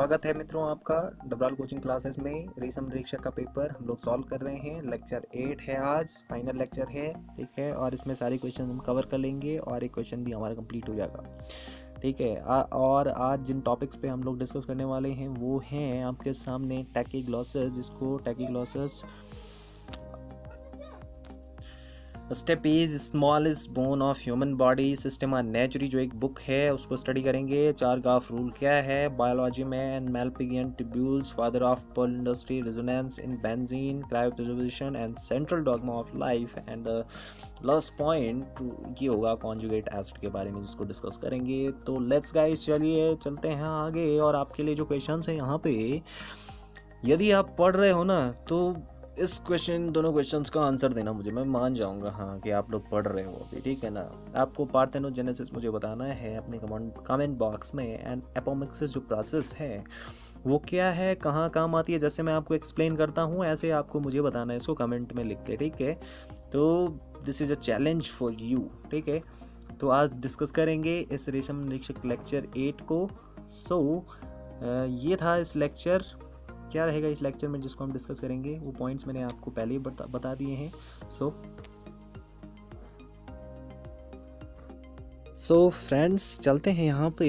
स्वागत है मित्रों आपका डबराल कोचिंग क्लासेस में। रेशम निरीक्षक का पेपर हम लोग सॉल्व कर रहे हैं। लेक्चर 8 है, आज फाइनल लेक्चर है, ठीक है। और इसमें सारे क्वेश्चन हम कवर कर लेंगे और एक क्वेश्चन भी हमारा कंप्लीट हो जाएगा, ठीक है। और आज जिन टॉपिक्स पे हम लोग डिस्कस करने वाले हैं वो हैं आपके सामने टैकीग्लॉसस, जिसको Tachyglossus stapes is smallest bone of human body Systema Naturae, जो एक बुक है उसको स्टडी करेंगे। चारगाफ रूल क्या है, बायोलॉजी में and Malpighian tubules, father of pearl industry, resonance in benzene, cryopreservation and central dogma of life, and the last point ये होगा कॉन्जुगेट एसिड के बारे में, जिसको डिस्कस करेंगे। तो लेट्स गाइस, चलिए चलते हैं आगे। और आपके लिए जो क्वेश्चंस हैं यहाँ पे, यदि आप पढ़ रहे हो ना तो इस दोनों क्वेश्चंस का आंसर देना मुझे, मैं मान जाऊंगा हाँ कि आप लोग पढ़ रहे हो अभी, ठीक है ना। आपको पार्थेनोजेनेसिस मुझे बताना है अपने कमेंट बॉक्स में, एंड एपोमिक्सिस जो प्रोसेस है वो क्या है, कहाँ काम आती है, जैसे मैं आपको एक्सप्लेन करता हूँ ऐसे आपको मुझे बताना है इसको कमेंट में लिख के, ठीक है। तो this is a challenge for you, ठीक है। तो आज डिस्कस करेंगे इस रेशम निरीक्षक लेक्चर 8 को। ये था इस लेक्चर। क्या रहेगा इस लेक्चर में जिसको हम डिस्कस करेंगे, वो पॉइंट्स मैंने आपको पहले ही बता दिए हैं। सो फ्रेंड्स, चलते हैं यहाँ पे।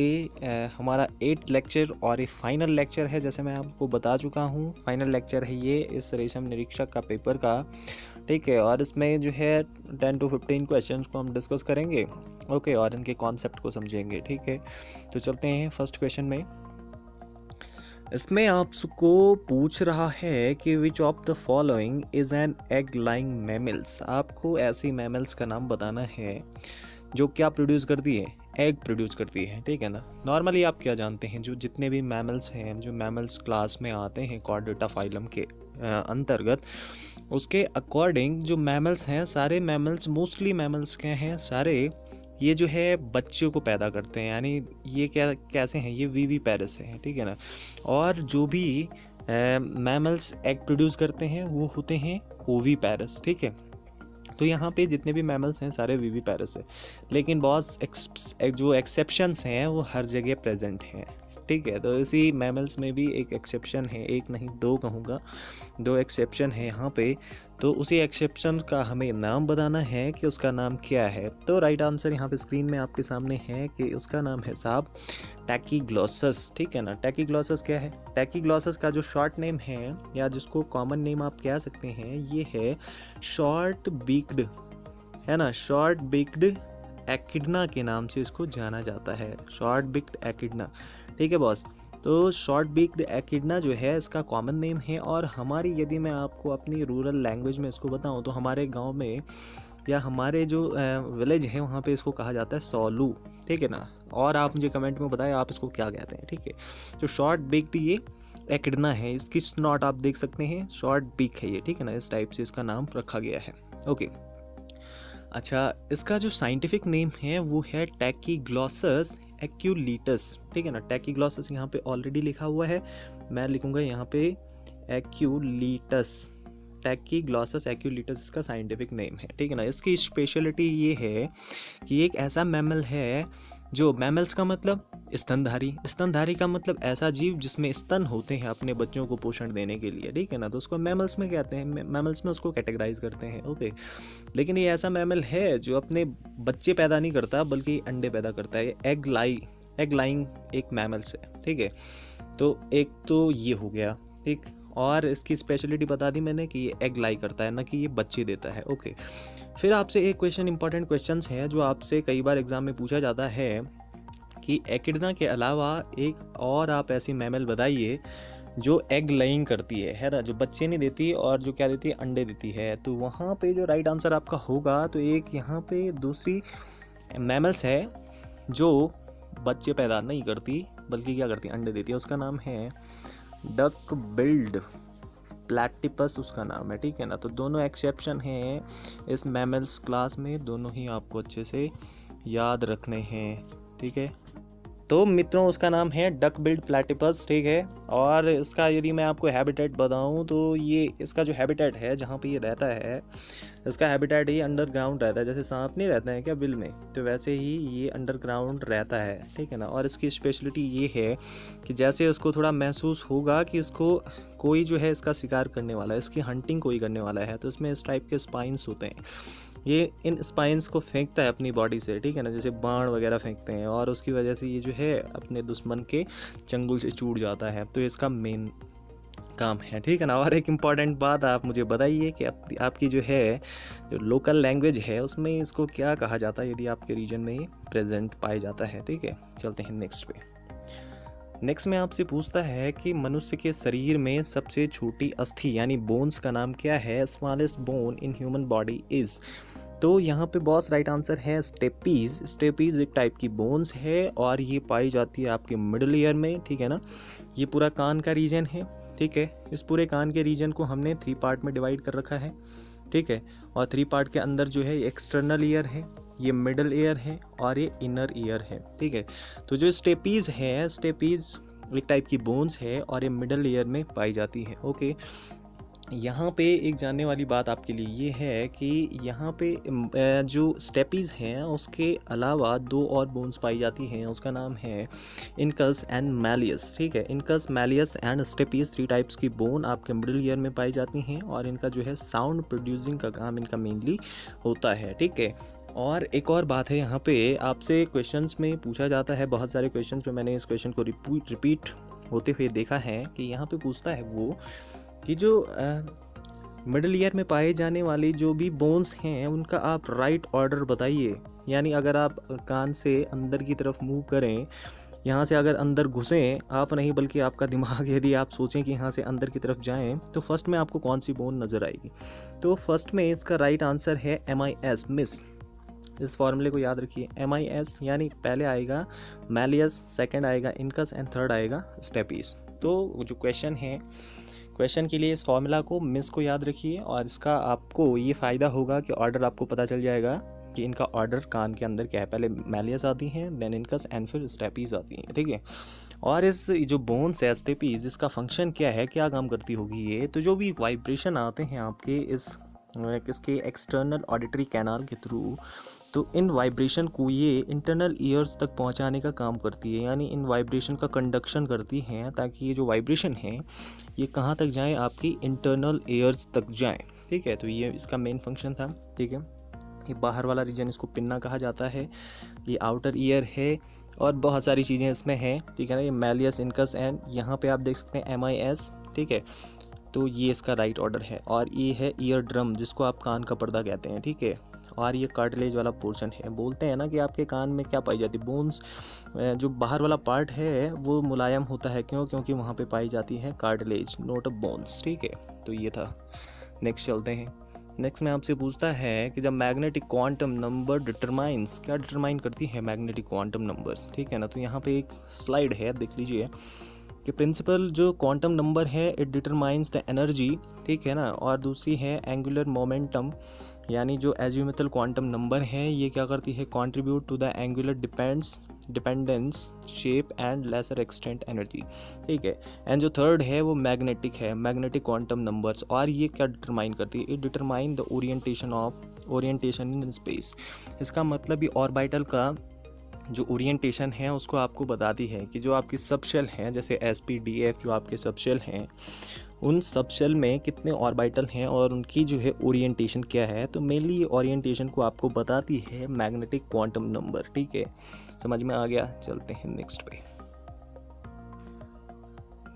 हमारा 8 लेक्चर और ये फाइनल लेक्चर है, जैसे मैं आपको बता चुका हूँ। फाइनल लेक्चर है ये इस रेशम निरीक्षक का पेपर का, ठीक है। और इसमें जो है 10 to 15 क्वेश्चंस को हम डिस्कस करेंगे, ओके, और इनके कॉन्सेप्ट को समझेंगे, ठीक है। तो चलते हैं फर्स्ट क्वेश्चन में। इसमें आपको पूछ रहा है कि which of the following is an egg laying mammals. आपको ऐसी मैमल्स का नाम बताना है जो क्या प्रोड्यूस करती है, एग प्रोड्यूस करती है, ठीक है ना। नॉर्मली आप क्या जानते हैं, जो जितने भी मैमल्स हैं, जो मैमल्स क्लास में आते हैं कॉर्डेटा फाइलम के अंतर्गत, उसके अकॉर्डिंग जो मैमल्स हैं, सारे मैमल्स, मोस्टली मैमल्स क्या हैं, सारे ये जो है बच्चों को पैदा करते हैं। यानी ये क्या कैसे हैं, ये विविपेरस हैं, ठीक है ना। और जो भी मैमल्स एग प्रोड्यूस करते हैं वो होते हैं ओविपेरस, ठीक है। तो यहाँ पे जितने भी मैमल्स हैं सारे विविपेरस है, लेकिन बहुत जो एक्सेप्शंस हैं वो हर जगह प्रेजेंट हैं, ठीक है। तो इसी मैमल्स में भी एक एक्सेप्शन है, एक नहीं दो कहूँगा, 2 एक्सेप्शन है यहाँ पे। तो उसी एक्सेप्शन का हमें नाम बताना है कि उसका नाम क्या है। तो राइट आंसर यहाँ पे स्क्रीन में आपके सामने है कि उसका नाम है साहब टैकीग्लॉसस, ठीक है ना। टैकीग्लॉसस क्या है, टैकीग्लॉसस का जो शॉर्ट नेम है या जिसको कॉमन नेम आप कह सकते हैं, ये है शॉर्ट बीक्ड, है ना। शॉर्ट बीक्ड एकिडना के नाम से इसको जाना जाता है, शॉर्ट बीक्ड एकिडना, ठीक है बॉस। तो शॉर्ट बीक्ड एकिडना जो है इसका कॉमन नेम है। और हमारी, यदि मैं आपको अपनी रूरल लैंग्वेज में इसको बताऊं, तो हमारे गांव में या हमारे जो विलेज है वहाँ पे इसको कहा जाता है सोलू, ठीक है ना। और आप मुझे कमेंट में बताएं आप इसको क्या कहते हैं, ठीक है। तो शॉर्ट बीक्ड ये एकिडना है, इसकी स्नॉट आप देख सकते हैं, शॉर्ट बीक है ये, ठीक है ना। इस टाइप से इसका नाम रखा गया है, ओके। अच्छा, इसका जो साइंटिफिक नेम है वो है टैकीग्लॉसस एक्यूलिटस, ठीक है ना। टैकीग्लॉसस यहाँ पे ऑलरेडी लिखा हुआ है, मैं लिखूंगा यहाँ पे एक्यूलिटस, टैकीग्लॉसस एक्यूलिटस इसका साइंटिफिक नेम है, ठीक है ना। इसकी स्पेशलिटी ये है कि एक ऐसा मैमल है जो, मैमल्स का मतलब स्तनधारी, स्तनधारी का मतलब ऐसा जीव जिसमें स्तन होते हैं अपने बच्चों को पोषण देने के लिए, ठीक है ना। तो उसको मैमल्स में कहते हैं, मैमल्स में उसको कैटेगराइज करते हैं, ओके। लेकिन ये ऐसा मैमल है जो अपने बच्चे पैदा नहीं करता बल्कि अंडे पैदा करता है, एग लाइंग एक मैमल्स है, ठीक है। तो एक तो ये हो गया, ठीक। और इसकी स्पेशलिटी बता दी मैंने कि ये एग लाई करता है, ना कि ये बच्चे देता है, ओके। फिर आपसे एक क्वेश्चन, इंपॉर्टेंट क्वेश्चंस है जो आपसे कई बार एग्जाम में पूछा जाता है कि एकिडना के अलावा एक और आप ऐसी मैमल बताइए जो एग लेइंग करती है ना, जो बच्चे नहीं देती और जो क्या देती है, अंडे देती है। तो वहाँ पे जो राइट आंसर आपका होगा, तो एक यहाँ पे दूसरी मैमल्स है जो बच्चे पैदा नहीं करती बल्कि क्या करती है, अंडे देती है, उसका नाम है डक बिल्ड प्लैटिपस, उसका नाम है, ठीक है ना। तो दोनों एक्सेप्शन हैं इस मैमल्स क्लास में, दोनों ही आपको अच्छे से याद रखने हैं, ठीक है। तो मित्रों उसका नाम है डक बिल्ड प्लैटिपस, ठीक है। और इसका यदि मैं आपको हैबिटेट बताऊं तो ये इसका जो हैबिटेट है जहाँ पे ये रहता है, इसका हैबिटेट ही अंडरग्राउंड रहता है, जैसे सांप नहीं रहता है क्या बिल में, तो वैसे ही ये अंडरग्राउंड रहता है, ठीक है ना। और इसकी स्पेशलिटी ये है कि जैसे उसको थोड़ा महसूस होगा कि इसको कोई जो है इसका शिकार करने वाला है, इसकी हंटिंग कोई करने वाला है, तो इसमें इस टाइप के स्पाइंस होते हैं, ये इन स्पाइंस को फेंकता है अपनी बॉडी से, ठीक है ना, जैसे बाण वगैरह फेंकते हैं, और उसकी वजह से ये जो है अपने दुश्मन के चंगुल से छूट जाता है, तो इसका मेन काम है, ठीक है ना। और एक इम्पॉर्टेंट बात आप मुझे बताइए कि आपकी जो है जो लोकल लैंग्वेज है उसमें इसको क्या कहा जाता है यदि आपके रीजन में ये प्रेजेंट पाया जाता है, ठीक है। चलते हैं नेक्स्ट पे। नेक्स्ट में आपसे पूछता है कि मनुष्य के शरीर में सबसे छोटी अस्थि यानी बोन्स का नाम क्या है, smallest bone in human body is. तो यहाँ पे बॉस राइट आंसर है स्टेपीज। स्टेपीज एक टाइप की बोन्स है और ये पाई जाती है आपके मिडल ईयर में, ठीक है ना। ये पूरा कान का रीजन है, ठीक है। इस पूरे कान के रीजन को हमने 3 पार्ट में डिवाइड कर रखा है, ठीक है। और 3 पार्ट के अंदर जो है एक्सटर्नल ईयर है, ये मिडल ईयर है और ये इनर ईयर है, ठीक है। तो जो स्टेपीज है, स्टेपीज एक टाइप की बोन्स है और ये मिडल ईयर में पाई जाती है, ओके। यहाँ पे एक जानने वाली बात आपके लिए ये है कि यहाँ पे जो स्टेपीज हैं उसके अलावा 2 और बोन्स पाई जाती हैं, उसका नाम है इनकस एंड मैलियस, ठीक है। Incus, malleus and stapes 3 types की बोन आपके मिडिल ईयर में पाई जाती हैं और इनका जो है साउंड प्रोड्यूसिंग का काम इनका मेनली होता है, ठीक है। और एक और बात है, यहाँ पे आपसे क्वेश्चंस में पूछा जाता है, बहुत सारे क्वेश्चंस में मैंने इस क्वेश्चन को रिपीट होते हुए देखा है कि यहाँ पे पूछता है वो कि जो मिडिल ईयर में पाए जाने वाली जो भी बोन्स हैं उनका आप राइट ऑर्डर बताइए। यानी अगर आप कान से अंदर की तरफ मूव करें, यहाँ से अगर अंदर घुसें, आप नहीं बल्कि आपका दिमाग यदि आप सोचें कि यहाँ से अंदर की तरफ जाएं, तो फर्स्ट में आपको कौन सी बोन नज़र आएगी। तो फर्स्ट में इसका राइट आंसर है MIS, मिस। इस फॉर्मूले को याद रखिए, MIS यानी पहले आएगा मैलियस, सेकंड आएगा इनकस एंड थर्ड आएगा स्टेपीज। तो जो क्वेश्चन है, क्वेश्चन के लिए इस फॉर्मूला को, मिस को याद रखिए और इसका आपको ये फ़ायदा होगा कि ऑर्डर आपको पता चल जाएगा कि इनका ऑर्डर कान के अंदर क्या है। पहले मैलियस आती हैं, देन इनकस एंड फिर स्टेपीज आती हैं, ठीक है। और इस जो बोन्स है स्टेपीज, इसका फंक्शन क्या है, क्या काम करती होगी ये। तो जो भी वाइब्रेशन आते हैं आपके इसके एक्सटर्नल ऑडिटरी कैनाल के थ्रू, तो इन वाइब्रेशन को ये इंटरनल ईयर्स तक पहुंचाने का काम करती है, यानी इन वाइब्रेशन का कंडक्शन करती हैं ताकि ये जो वाइब्रेशन है ये कहाँ तक जाए, आपकी इंटरनल ईयर्स तक जाए, ठीक है। तो ये इसका मेन फंक्शन था, ठीक है। ये बाहर वाला रीजन इसको पिन्ना कहा जाता है, ये आउटर ईयर है और बहुत सारी चीज़ें इसमें हैं, ठीक है ना। ये मैलियस, इनकस एंड यहाँ पे आप देख सकते हैं MIS, ठीक है। तो ये इसका राइट ऑर्डर है। और ये है ईयर ड्रम, जिसको आप कान का पर्दा कहते हैं, ठीक है। और ये कार्टिलेज वाला पोर्शन है। बोलते हैं ना कि आपके कान में क्या पाई जाती है, बोन्स, जो बाहर वाला पार्ट है वो मुलायम होता है, क्यों, क्योंकि वहाँ पे पाई जाती है कार्टिलेज, नोट ऑफ बोन्स, ठीक है। तो ये था। नेक्स्ट चलते हैं। नेक्स्ट में आपसे पूछता है कि जब मैग्नेटिक क्वांटम नंबर डिटरमाइंस, क्या डिटरमाइन करती है मैग्नेटिक क्वांटम नंबर्स, ठीक है ना। तो यहाँ पे एक स्लाइड है, देख लीजिए कि प्रिंसिपल जो क्वांटम नंबर है इट डिटरमाइंस द एनर्जी, ठीक है ना। और दूसरी है एंगुलर मोमेंटम, यानी जो एजिमुथल क्वांटम नंबर है ये क्या करती है, contribute to the angular dependence, shape and lesser extent energy, ठीक है। एंड जो थर्ड है वो मैग्नेटिक है, मैग्नेटिक क्वांटम नंबर्स। और ये क्या डिटरमाइन करती है, it determine the orientation in space. इसका मतलब ये ऑर्बिटल का जो ओरिएंटेशन है उसको आपको बताती है कि जो आपकी सबशेल हैं, जैसे SPDF जो आपके सबशेल हैं, उन सबशेल में कितने ऑर्बिटल हैं और उनकी जो है ओरिएंटेशन क्या है। तो मेनली ये ओरिएंटेशन को आपको बताती है मैग्नेटिक क्वांटम नंबर, ठीक है। समझ में आ गया। चलते हैं नेक्स्ट पे।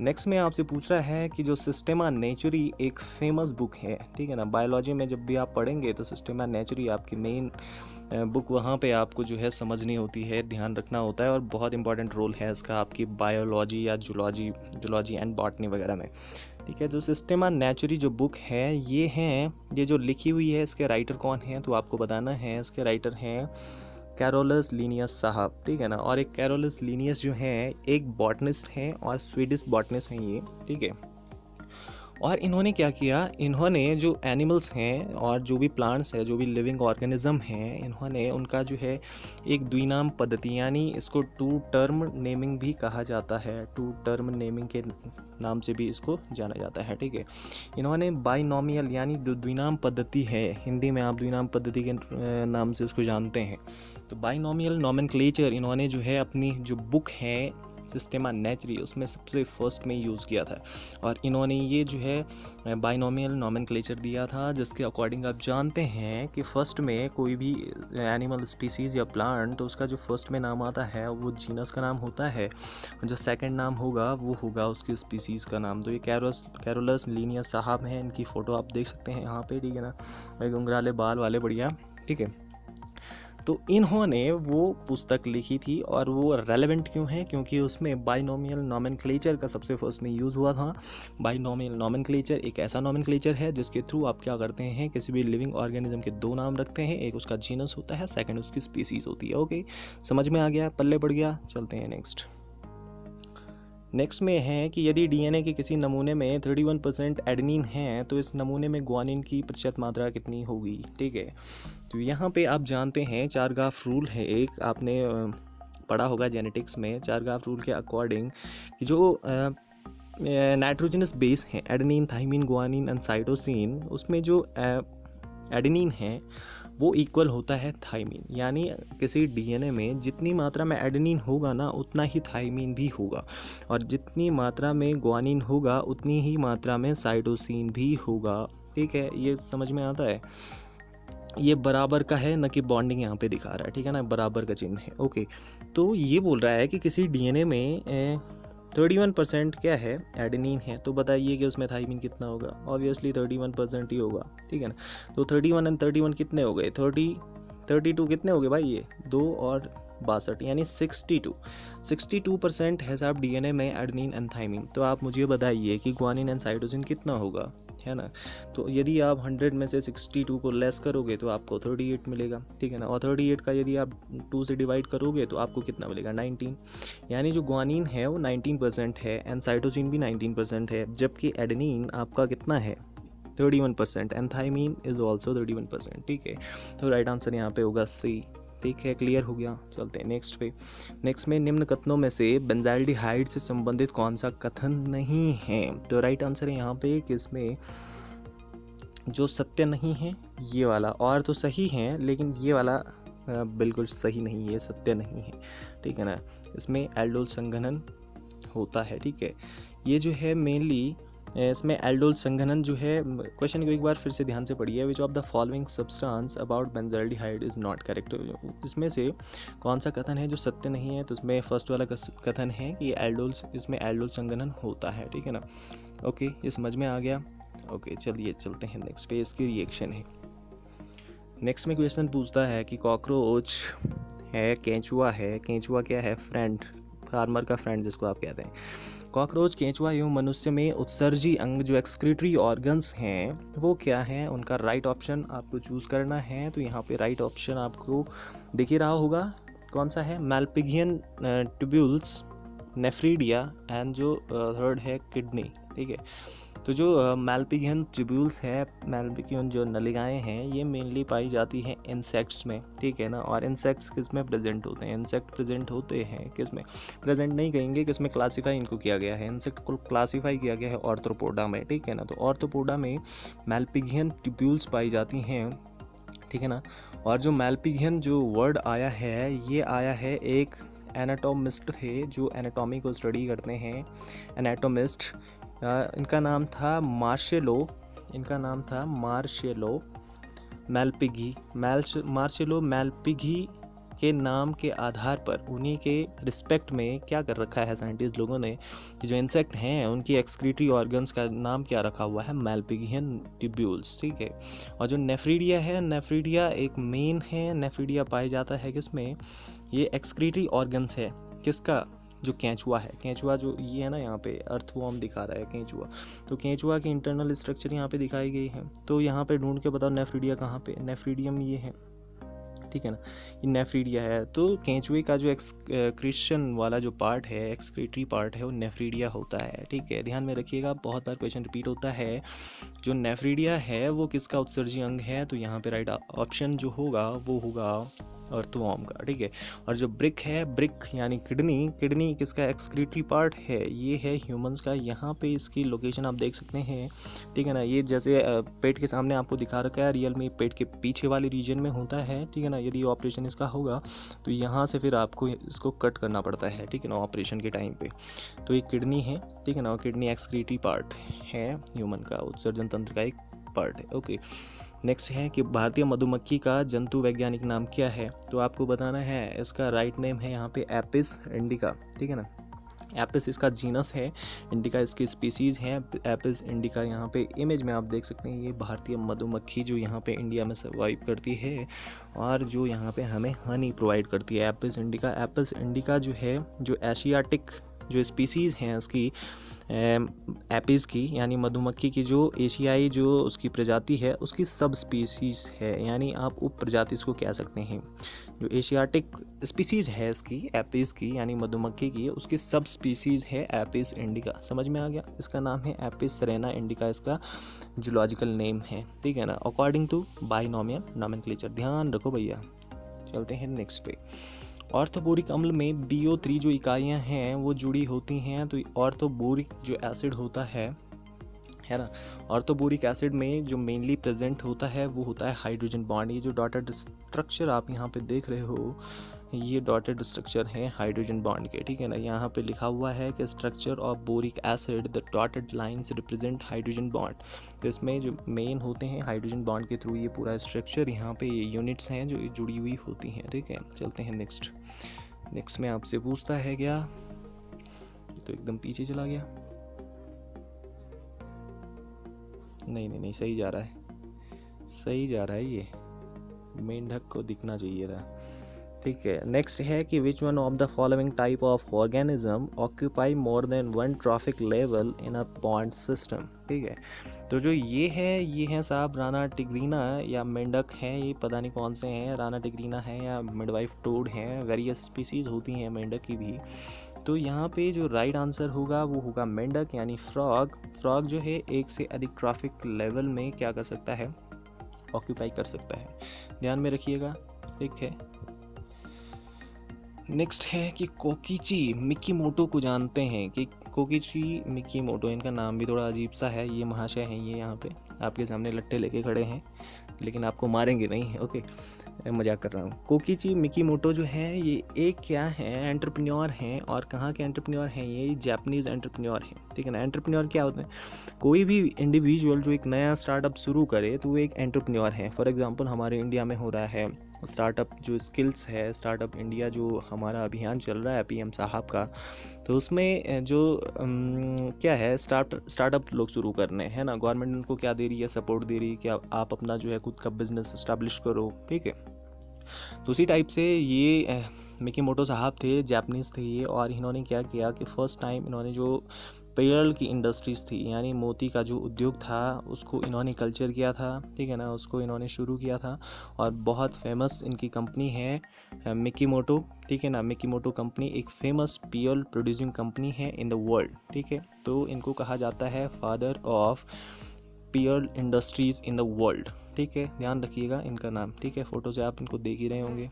नेक्स्ट में आपसे पूछ रहा है कि जो सिस्टेमा नेचुरी एक फेमस बुक है, ठीक है ना। बायोलॉजी में जब भी आप पढ़ेंगे तो सिस्टेमा नेचुरी आपकी मेन बुक वहाँ पे आपको जो है समझनी होती है, ध्यान रखना होता है और बहुत इंपॉर्टेंट रोल है इसका आपकी बायोलॉजी या जूलॉजी एंड बॉटनी वगैरह में, ठीक है। जो सिस्टेमा नेचुरी जो बुक है ये जो लिखी हुई है, इसके राइटर कौन है तो आपको बताना है। इसके राइटर हैं कैरोलस लिनियस साहब, ठीक है ना। और एक कैरोलस लिनियस जो है एक बॉटनिस्ट हैं और स्वीडिश बॉटनिस्ट हैं ये, ठीक है। और इन्होंने क्या किया, इन्होंने जो एनिमल्स हैं और जो भी प्लांट्स हैं, जो भी लिविंग ऑर्गेनिज्म हैं, इन्होंने उनका जो है एक द्विनाम पद्धति, यानी इसको टू टर्म नेमिंग भी कहा जाता है, टू टर्म नेमिंग के नाम से भी इसको जाना जाता है, ठीक है। इन्होंने बाइनोमियल यानी जो द्विनाम पद्धति है, हिंदी में आप द्विनाम पद्धति के नाम से उसको जानते हैं, तो बाइनोमियल नोमेनक्लेचर इन्होंने जो है अपनी जो बुक है सिस्टेमा नेचुरी उसमें सबसे फर्स्ट में यूज़ किया था। और इन्होंने ये जो है बाइनोमियल नोमेनक्लेचर दिया था, जिसके अकॉर्डिंग आप जानते हैं कि फ़र्स्ट में कोई भी एनिमल स्पीसीज़ या प्लांट, तो उसका जो फर्स्ट में नाम आता है वो जीनस का नाम होता है, और जो सेकंड नाम होगा वो होगा उसकी स्पीसीज़ का नाम। तो ये कैरोलस लिनियस साहब हैं, इनकी फ़ोटो आप देख सकते हैं यहाँ पे, ठीक है ना, एक घुंघराले बाल वाले, बढ़िया, ठीक है। तो इन्होंने वो पुस्तक लिखी थी, और वो रेलेवेंट क्यों है, क्योंकि उसमें बाइनोमियल नोमेनक्लेचर का सबसे फर्स्ट में यूज़ हुआ था। बाइनोमियल नोमेनक्लेचर एक ऐसा नोमेनक्लेचर है जिसके थ्रू आप क्या करते हैं, किसी भी लिविंग ऑर्गेनिज्म के दो नाम रखते हैं, एक उसका जीनस होता है, सेकंड उसकी स्पीसीज होती है। ओके, समझ में आ गया, पल्ले पड़ गया। चलते हैं नेक्स्ट में है कि यदि डीएनए के किसी नमूने में 31% एडेनिन है, तो इस नमूने में ग्वानिन की प्रतिशत मात्रा कितनी होगी, ठीक है। तो यहाँ पे आप जानते हैं चारगाफ रूल है एक, आपने पढ़ा होगा जेनेटिक्स में, चारगाफ रूल के अकॉर्डिंग कि जो नाइट्रोजनस बेस हैं, adenine, thymine, guanine and cytosine, उसमें जो एडेनिन है वो इक्वल होता है थाइमिन, यानी किसी डीएनए में जितनी मात्रा में एडेनिन होगा ना, उतना ही थाइमिन भी होगा, और जितनी मात्रा में ग्वानिन होगा उतनी ही मात्रा में साइटोसिन भी होगा, ठीक है। ये समझ में आता है, ये बराबर का है, न कि बॉन्डिंग यहाँ पे दिखा रहा है, ठीक है ना, बराबर का चिन्ह है। ओके, तो ये बोल रहा है कि किसी डीएनए में 31% क्या है, एडेनिन है, तो बताइए कि उसमें थाइमिन कितना होगा। ऑब्वियसली 31% ही होगा, ठीक है ना। तो 31 एंड 31 कितने हो गए, 32 कितने हो गए भाई, ये 2 और 62 यानी 62% है साहब डीएनए में एडेनिन एंड थाइमिन। तो आप मुझे बताइए कि ग्वानिन एंड साइटोसिन कितना होगा, है ना। तो यदि आप 100 में से 62 को लेस करोगे तो आपको 38 मिलेगा, ठीक है ना, और 38 का यदि आप 2 से डिवाइड करोगे तो आपको कितना मिलेगा, 19, यानी जो ग्वानिन है वो 19% है एंड साइटोसिन भी 19% है, जबकि एडेनिन आपका कितना है, 31% एंड थाइमिन इज ऑल्सो 31%, ठीक है। तो राइट आंसर यहाँ पे होगा सी, ठीक है, क्लियर हो गया। चलते हैं नेक्स्ट पे। नेक्स्ट में निम्न कथनों में से बेंजाल्डिहाइड से संबंधित कौन सा कथन नहीं है, तो राइट आंसर है यहाँ पे कि इसमें जो सत्य नहीं है ये वाला, और तो सही है लेकिन ये वाला बिल्कुल सही नहीं है, सत्य नहीं है, ठीक है ना। इसमें एल्डोल संघनन होता है, ठीक है। ये जो है मेनली इसमें एल्डोल संघनन जो है, क्वेश्चन को एक बार फिर से ध्यान से पढ़िए, which of the following substance about benzaldehyde is not correct. इसमें से कौन सा कथन है जो सत्य नहीं है, तो इसमें फर्स्ट वाला कथन है कि इसमें एल्डोल संघनन होता है, ठीक है ना। ओके, ये समझ में आ गया। ओके, चलिए चलते हैं नेक्स्ट पे, इसकी रिएक्शन है। नेक्स्ट में क्वेश्चन पूछता है कि कॉकरोच है, केंचुआ है, केंचुआ क्या है, फ्रेंड, फार्मर का फ्रेंड जिसको आप कहते हैं। कॉकरोच, केंचुआ एवं मनुष्य में उत्सर्जी अंग जो एक्सक्रीटरी ऑर्गन्स हैं वो क्या हैं, उनका राइट ऑप्शन आपको चूज़ करना है। तो यहाँ पे राइट ऑप्शन आपको दिख ही रहा होगा, कौन सा है, मैल्पिघियन ट्यूब्यूल्स, नेफ्रीडिया एंड जो थर्ड है किडनी, ठीक है। तो जो मैल्पिघियन ट्यूब्यूल्स है, मैल्पिघियन जो नलिकाएं हैं, ये मेनली पाई जाती हैं इंसेक्ट्स में, ठीक है ना। और इंसेक्ट्स किस में प्रेजेंट होते हैं, इंसेक्ट प्रेजेंट होते हैं किस में, प्रेजेंट नहीं कहेंगे, किस में क्लासीफाई इनको किया गया है, इंसेक्ट को क्लासीफाई किया गया है ऑर्थ्रोपोडा में, ठीक है ना। तो ऑर्थ्रोपोडा में मैल्पिघियन ट्यूब्यूल्स पाई जाती हैं, ठीक है ना। और जो मैल्पिघियन जो वर्ड आया है, ये आया है एक एनाटोमिस्ट थे जो एनाटॉमी को स्टडी करते हैं, एनाटोमिस्ट, इनका नाम था मार्शेलो मैल्पिघी के नाम के आधार पर, उन्हीं के रिस्पेक्ट में क्या कर रखा है साइंटिस्ट लोगों ने कि जो इंसेक्ट हैं उनकी एक्सक्रीटरी ऑर्गन्स का नाम क्या रखा हुआ है, मैल्पिघियन ट्यूब्यूल्स, ठीक है। और जो नेफ्रीडिया है, नेफ्रीडिया एक मेन है, नेफ्रीडिया पाया जाता है किसमें, ये एक्सक्रीटरी ऑर्गन्स है किसका, जो केंचुआ है, केंचुआ जो ये है ना, यहाँ पे अर्थवॉर्म दिखा रहा है केंचुआ, तो केंचुआ की इंटरनल स्ट्रक्चर यहाँ पे दिखाई गई है। तो यहाँ पे ढूंढ के बताओ नेफ्रीडिया कहाँ पे, नेफ्रीडियम ये है, ठीक है ना, ये नेफ्रीडिया है। तो केंचुए का जो एक्सक्रीशन वाला जो पार्ट है, एक्सक्रीटरी पार्ट है, वो नेफ्रीडिया होता है, ठीक है। ध्यान में रखिएगा, बहुत बार क्वेश्चन रिपीट होता है। जो नेफ्रीडिया है वो किसका उत्सर्जी अंग है, तो यहाँ पे राइट ऑप्शन जो होगा वो होगा अर्थवॉर्म का, ठीक है। और जो ब्रिक है, ब्रिक यानी किडनी, किडनी किसका एक्सक्रीटरी पार्ट है, ये है ह्यूमंस का। यहाँ पे इसकी लोकेशन आप देख सकते हैं, ठीक है ना। ये जैसे पेट के सामने आपको दिखा रखा है, रियल में पेट के पीछे वाले रीजन में होता है, ठीक है ना। यदि ऑपरेशन इसका होगा तो यहाँ से फिर आपको इसको कट करना पड़ता है, ठीक है ना, ऑपरेशन के टाइम पे। तो ये किडनी है, ठीक है ना, किडनी एक्सक्रीटरी पार्ट है ह्यूमन का, उत्सर्जन तंत्र का एक पार्ट है। ओके, नेक्स्ट है कि भारतीय मधुमक्खी का जंतु वैज्ञानिक नाम क्या है, तो आपको बताना है। इसका राइट नेम है यहाँ पे एपिस इंडिका, ठीक है ना। एपिस इसका जीनस है, इंडिका इसकी स्पीसीज़ है। एपिस इंडिका यहाँ पे इमेज में आप देख सकते हैं, ये भारतीय मधुमक्खी जो यहाँ पे इंडिया में सर्वाइव करती है और जो यहाँ पे हमें हनी प्रोवाइड करती है, एपिस इंडिका। एपिस इंडिका जो है, जो एशियाटिक जो स्पीसीज़ हैं उसकी, एपिस की यानी मधुमक्खी की जो एशियाई जो उसकी प्रजाति है उसकी सब स्पीसीज़ है, यानी आप उप प्रजाति इसको कह सकते हैं। जो एशियाटिक स्पीसीज़ है इसकी, एपिस की यानी मधुमक्खी की, उसकी सब स्पीसीज़ है एपिस इंडिका। समझ में आ गया, इसका नाम है एपिस सेरेना इंडिका, इसका जूलॉजिकल नेम है, ठीक है ना, अकॉर्डिंग टू बाइनोमियल नॉमेनक्लेचर। ध्यान रखो भैया। चलते हैं नेक्स्ट पे। ऑर्थोबोरिक अम्ल में BO3 जो इकाइयाँ हैं वो जुड़ी होती हैं। तो ऑर्थोबोरिक जो एसिड होता है ना, ऑर्थोबोरिक एसिड में जो मेनली प्रेजेंट होता है वो होता है हाइड्रोजन बॉन्ड। ये जो डॉटेड स्ट्रक्चर आप यहाँ पे देख रहे हो, ये डॉटेड स्ट्रक्चर है हाइड्रोजन बॉन्ड के, ठीक है ना। यहाँ पे लिखा हुआ है कि structure of boric acid, the dotted lines represent hydrogen bond. तो इसमें जो मेन होते हैं हाइड्रोजन बॉन्ड के थ्रू ये पूरा स्ट्रक्चर, यहाँ पे ये यूनिट्स हैं जो जुड़ी हुई होती हैं, ठीक है। चलते हैं नेक्स्ट में आपसे पूछता है क्या, तो एकदम पीछे चला गया। नहीं, सही जा रहा है, ये मेंढक को दिखना चाहिए था, ठीक है। नेक्स्ट है कि which one of the following type of organism occupy more than one trophic level in a pond system, ठीक है। तो जो ये है साहब राना टिग्रीना या मेंढक हैं, ये पता नहीं कौन से हैं, राना टिग्रीना है या मिडवाइफ टोड हैं, वेरियस स्पीसीज होती हैं मेंढक की भी। तो यहाँ पे जो राइट आंसर होगा वो होगा मेंढक यानी फ्रॉग। फ्रॉग जो है एक से अधिक ट्रॉफिक लेवल में क्या कर सकता है, ऑक्यूपाई कर सकता है। ध्यान में रखिएगा, ठीक है। नेक्स्ट है कि कोकिची मिकीमोटो को जानते हैं कि कोकिची मिकीमोटो, इनका नाम भी थोड़ा अजीब सा है। ये महाशय हैं, ये यहाँ पे आपके सामने लट्टे लेके खड़े हैं, लेकिन आपको मारेंगे नहीं, ओके, मजाक कर रहा हूँ। कोकिची मिकीमोटो जो है ये एक क्या है, एंटरप्रेन्योर हैं। और कहाँ के एंटरप्रेन्योर हैं, ये जापानीज़ एंटरप्रेन्योर हैं, ठीक है ना। एंटरप्रेन्योर क्या होते हैं, कोई भी इंडिविजुअल जो एक नया स्टार्टअप शुरू करे तो वो एक एंटरप्रेन्योर है। फॉर एग्जांपल हमारे इंडिया में हो रहा है स्टार्टअप जो स्किल्स है, स्टार्टअप इंडिया जो हमारा अभियान चल रहा है PM साहब का, तो उसमें जो क्या है स्टार्टअप लोग शुरू करने हैं ना, गवर्नमेंट उनको क्या दे रही है, सपोर्ट दे रही है कि आप अपना जो है खुद का बिजनेस इस्टेब्लिश करो, ठीक है। तो उसी टाइप से ये मिकीमोटो साहब थे, जापानीज़ थे ये, और इन्होंने क्या किया कि फ़र्स्ट टाइम इन्होंने जो पेरल की इंडस्ट्रीज़ थी यानी मोती का जो उद्योग था उसको इन्होंने कल्चर किया था, ठीक है ना, उसको इन्होंने शुरू किया था। और बहुत फेमस इनकी कंपनी है मिकीमोटो, ठीक है ना। मिकीमोटो कंपनी एक फेमस पेरल प्रोड्यूसिंग कंपनी है इन द वर्ल्ड, ठीक है। तो इनको कहा जाता है फादर ऑफ पेरल इंडस्ट्रीज़ इन द वर्ल्ड, ठीक है। ध्यान रखिएगा इनका नाम, ठीक है। फ़ोटो से आप इनको देख ही रहे होंगे।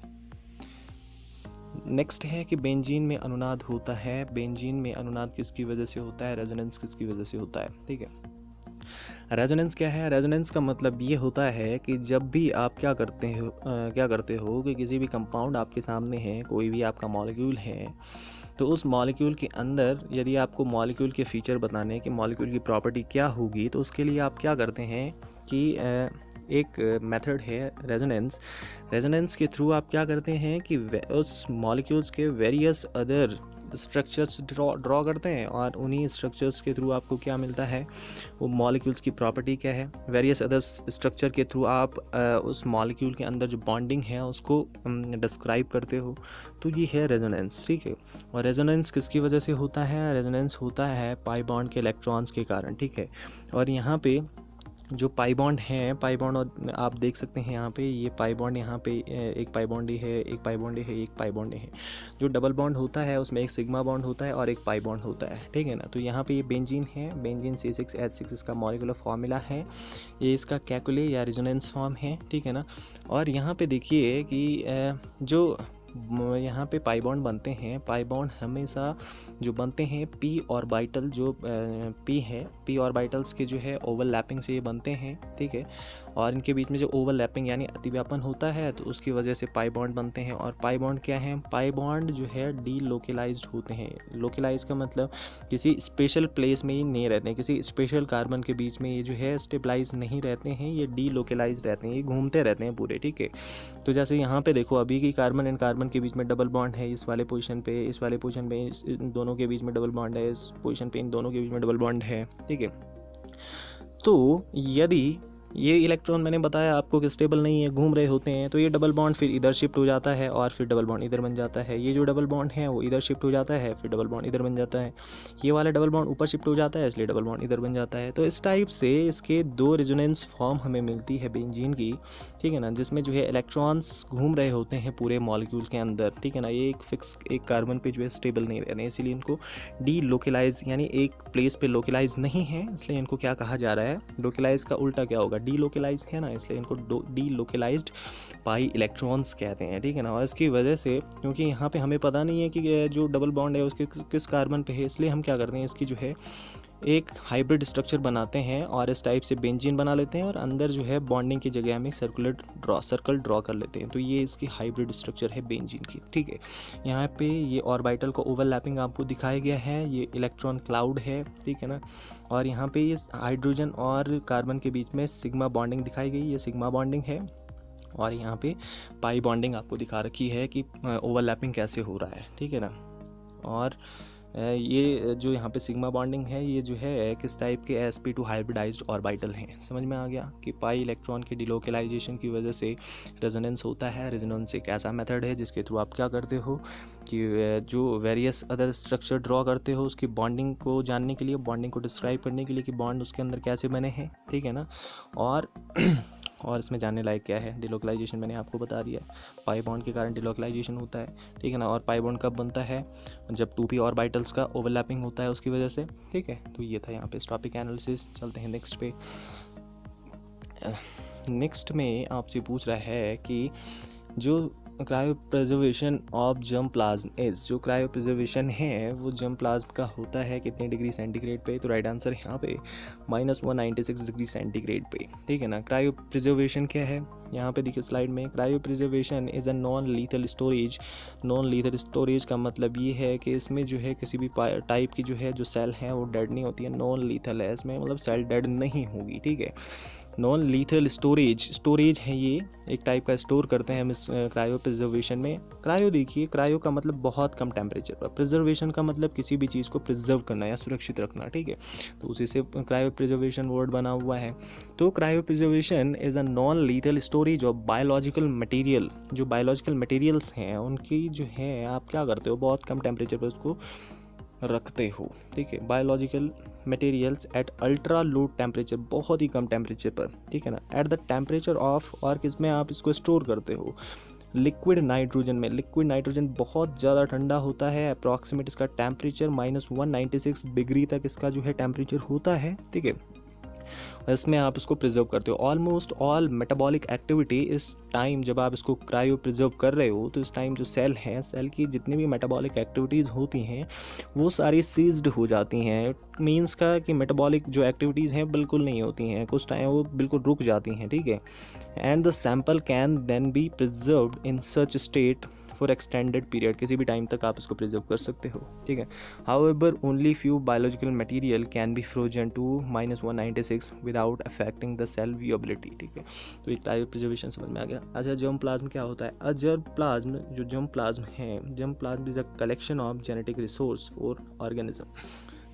नेक्स्ट है कि बेंजीन में अनुनाद होता है। बेंजीन में अनुनाद किसकी वजह से होता है, रेजोनेंस किसकी वजह से होता है, ठीक है। रेजोनेंस क्या है, रेजोनेंस का मतलब ये होता है कि जब भी आप क्या करते हो कि किसी भी कंपाउंड आपके सामने है, कोई भी आपका मॉलिक्यूल है, तो उस मॉलिक्यूल के अंदर यदि आपको मॉलिक्यूल के फीचर बताने कि मॉलिक्यूल की प्रॉपर्टी क्या होगी, तो उसके लिए आप क्या करते हैं कि एक मेथड है रेजोनेंस के थ्रू आप क्या करते हैं कि उस मॉलिक्यूल्स के वेरियस अदर स्ट्रक्चर्स ड्रॉ करते हैं, और उन्हीं स्ट्रक्चर्स के थ्रू आपको क्या मिलता है, वो मॉलिक्यूल्स की प्रॉपर्टी क्या है। वेरियस अदर स्ट्रक्चर के थ्रू आप उस मॉलिक्यूल के अंदर जो बॉन्डिंग है उसको डिस्क्राइब करते हो, तो ये है रेजोनेंस, ठीक है। और रेजोनेंस किसकी वजह से होता है, रेजोनेंस होता है पाई बॉन्ड के इलेक्ट्रॉन्स के कारण, ठीक है। और यहाँ पे जो पाई बॉन्ड हैं, पाई बॉन्ड और आप देख सकते हैं यहाँ पे, ये पाई बॉन्ड यहाँ पे एक पाई बॉन्ड ही है, एक पाई बॉन्ड है, एक पाई बॉन्ड है। जो डबल बॉन्ड होता है उसमें एक सिग्मा बॉन्ड होता है और एक पाई बॉन्ड होता है, ठीक है ना। तो यहाँ पे ये बेंजीन है, बेंजीन C6H6 इसका मॉलिक्यूलर फार्मूला है, ये इसका कैकुले या रेजोनेंस फॉर्म है, ठीक है ना। और यहाँ पे देखिए कि जो यहाँ पे पाई बॉन्ड बनते हैं, पाई बॉन्ड हमेशा जो बनते हैं पी ऑर्बिटल, जो पी है, पी ऑर्बिटल्स के जो है ओवरलैपिंग से ये बनते हैं, ठीक है। और इनके बीच में जो ओवरलैपिंग यानी अतिव्यापन होता है तो उसकी वजह से पाई बॉन्ड बनते हैं। और पाई बॉन्ड क्या है, पाई बॉन्ड जो है डी लोकलाइज्ड होते हैं। लोकलाइज का मतलब किसी स्पेशल प्लेस में ही नहीं रहते हैं, किसी स्पेशल कार्बन के बीच में ये जो है स्टेबलाइज नहीं रहते हैं, ये डी लोकलाइज रहते हैं, ये घूमते रहते हैं पूरे, ठीक है। तो जैसे यहाँ पे देखो, अभी की कार्बन एंड कार्बन के बीच में डबल बॉन्ड है इस वाले पोजीशन पे, इस वाले पोजीशन पे इन दोनों के बीच में डबल बॉन्ड है, इस पोजीशन पे इन दोनों के बीच में डबल बॉन्ड है, ठीक है। तो यदि ये इलेक्ट्रॉन मैंने बताया आपको कि स्टेबल नहीं है, घूम रहे होते हैं, तो ये डबल बॉन्ड फिर इधर शिफ्ट हो जाता है और फिर डबल बॉन्ड इधर बन जाता है। ये जो डबल बॉन्ड है वो इधर शिफ्ट हो जाता है, फिर डबल बॉन्ड इधर बन जाता है। ये वाला डबल बॉन्ड ऊपर शिफ्ट हो जाता है, इसलिए डबल बॉन्ड इधर बन जाता है। तो इस टाइप से इसके दो रेजोनेंस फॉर्म हमें मिलती है बेंजीन की, ठीक है ना, जिसमें जो है इलेक्ट्रॉन्स घूम रहे होते हैं पूरे मॉलिक्यूल के अंदर, ठीक है ना। ये एक फिक्स एक कार्बन पे जो है स्टेबल नहीं रहते हैं, इसीलिए इनको डी लोकलाइज यानी एक प्लेस पे लोकलाइज नहीं है, इसलिए इनको क्या कहा जा रहा है, लोकलाइज का उल्टा क्या होगा, डी लोकलाइज है ना, इसलिए इनको डी लोकलाइज्ड पाई इलेक्ट्रॉन्स कहते हैं, ठीक है ना। और इसकी वजह से, क्योंकि यहाँ पे हमें पता नहीं है कि जो डबल बॉन्ड है उसके किस कार्बन पे है, इसलिए हम क्या करते हैं, इसकी जो है एक हाइब्रिड स्ट्रक्चर बनाते हैं और इस टाइप से बेंजीन बना लेते हैं और अंदर जो है बॉन्डिंग की जगह में सर्कल ड्रॉ कर लेते हैं। तो ये इसकी हाइब्रिड स्ट्रक्चर है बेंजीन की, ठीक है। यहाँ पे ये ऑर्बिटल को ओवरलैपिंग आपको दिखाया गया है, ये इलेक्ट्रॉन क्लाउड है, ठीक है ना। और यहाँ पे ये हाइड्रोजन और कार्बन के बीच में सिग्मा बॉन्डिंग दिखाई गई, ये सिग्मा बॉन्डिंग है। और यहाँ पे पाई बॉन्डिंग आपको दिखा रखी है कि ओवरलैपिंग कैसे हो रहा है, ठीक है ना। और ये जो यहाँ पे सिग्मा बॉन्डिंग है, ये जो है किस टाइप के sp2 हाइब्रिडाइज्ड ऑर्बिटल हैं। समझ में आ गया कि पाई इलेक्ट्रॉन के डिलोकलाइजेशन की वजह से रेजोनेंस होता है। रेजोनेंस एक ऐसा मेथड है जिसके थ्रू आप क्या करते हो कि जो वेरियस अदर स्ट्रक्चर ड्रॉ करते हो उसकी बॉन्डिंग को जानने के लिए, बॉन्डिंग को डिस्क्राइब करने के लिए कि बॉन्ड उसके अंदर कैसे बने हैं, ठीक है ना। और इसमें जानने लायक क्या है, डिलोकलाइजेशन मैंने आपको बता दिया, पाई बॉन्ड के कारण डिलोकलाइजेशन होता है, ठीक है ना। और पाई बॉन्ड कब बनता है, जब 2p ऑर्बिटल्स का ओवरलैपिंग होता है उसकी वजह से, ठीक है। तो ये था यहाँ पे टॉपिक एनालिसिस। चलते हैं नेक्स्ट पे। नेक्स्ट में आपसे पूछ रहा है कि जो cryo preservation of germ plasm is, जो क्रायो प्रिजर्वेशन है वो जर्म प्लाज्म का होता है कितने डिग्री सेंटीग्रेड पे। तो राइट आंसर यहाँ पे -196 डिग्री सेंटीग्रेड पे, ठीक है ना। क्रायो प्रिजर्वेशन क्या है, यहाँ पे देखिए स्लाइड में, cryo preservation is a non lethal storage. Non lethal storage का मतलब ये है कि इसमें जो है किसी भी टाइप की जो है जो सेल है वो डेड नहीं होती है, नॉन लीथल है इसमें, मतलब सेल डेड नहीं होगी, ठीक है। नॉन लीथल स्टोरेज है, ये एक टाइप का स्टोर करते हैं हम इस क्रायो प्रिजर्वेशन में। क्रायो देखिए, क्रायो का मतलब बहुत कम टेम्परेचर पर, प्रिजर्वेशन का मतलब किसी भी चीज़ को प्रिजर्व करना या सुरक्षित रखना, ठीक है। तो उसी से क्रायो प्रिजर्वेशन वर्ड बना हुआ है। तो cryo preservation is a non lethal storage of biological material. जो बायोलॉजिकल मटेरियल्स हैं उनकी जो है आप क्या करते हो, बहुत कम टेम्परेचर पर उसको रखते हो, ठीक है। Biological materials at ultra low temperature, बहुत ही कम टेम्परेचर पर, ठीक है ना। एट द टेम्परेचर ऑफ, और किस में आप इसको स्टोर करते हो, लिक्विड नाइट्रोजन में। लिक्विड नाइट्रोजन बहुत ज़्यादा ठंडा होता है, अप्रॉक्सीमेट इसका टेम्परेचर -196 डिग्री तक इसका जो है टेम्परेचर होता है, ठीक है। इसमें आप इसको प्रिजर्व करते हो। ऑलमोस्ट ऑल मेटाबॉलिक एक्टिविटी इस टाइम जब आप इसको क्रायो प्रिजर्व कर रहे हो, तो इस टाइम जो सेल हैं, सेल की जितनी भी मेटाबॉलिक एक्टिविटीज़ होती हैं वो सारी सीज्ड हो जाती हैं। मीन्स का कि मेटाबॉलिक जो एक्टिविटीज़ हैं बिल्कुल नहीं होती हैं, कुछ टाइम वो बिल्कुल रुक जाती हैं, ठीक है। And the sample can then be preserved in such state for extended period, किसी भी टाइम तक आप इसको प्रिजर्व कर सकते हो, ठीक है। However only few biological material can be frozen to -196 without affecting the cell viability, ठीक है। तो एक क्रायो प्रिजर्वेशन समझ में आ गया। अच्छा, जर्म प्लाज्म क्या होता है। जर्म प्लाज्म, जो जर्म प्लाज्म है, germ plasm is a collection of genetic resource for organism.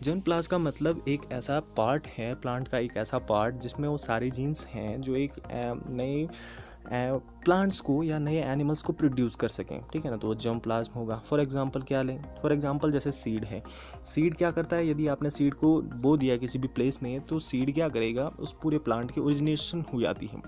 Germ plasm का मतलब एक ऐसा पार्ट है, प्लांट का एक ऐसा पार्ट जिसमें वो सारे जीन्स हैं जो एक नई प्लांट्स को या नए एनिमल्स को प्रोड्यूस कर सकें, ठीक है ना। तो वो जर्मप्लाज्म होगा। फॉर एग्जांपल क्या लें, फॉर एग्जांपल जैसे सीड है। सीड क्या करता है, यदि आपने सीड को बो दिया किसी भी प्लेस में, तो सीड क्या करेगा, उस पूरे प्लांट की ओरिजिनेशन हो जाती है।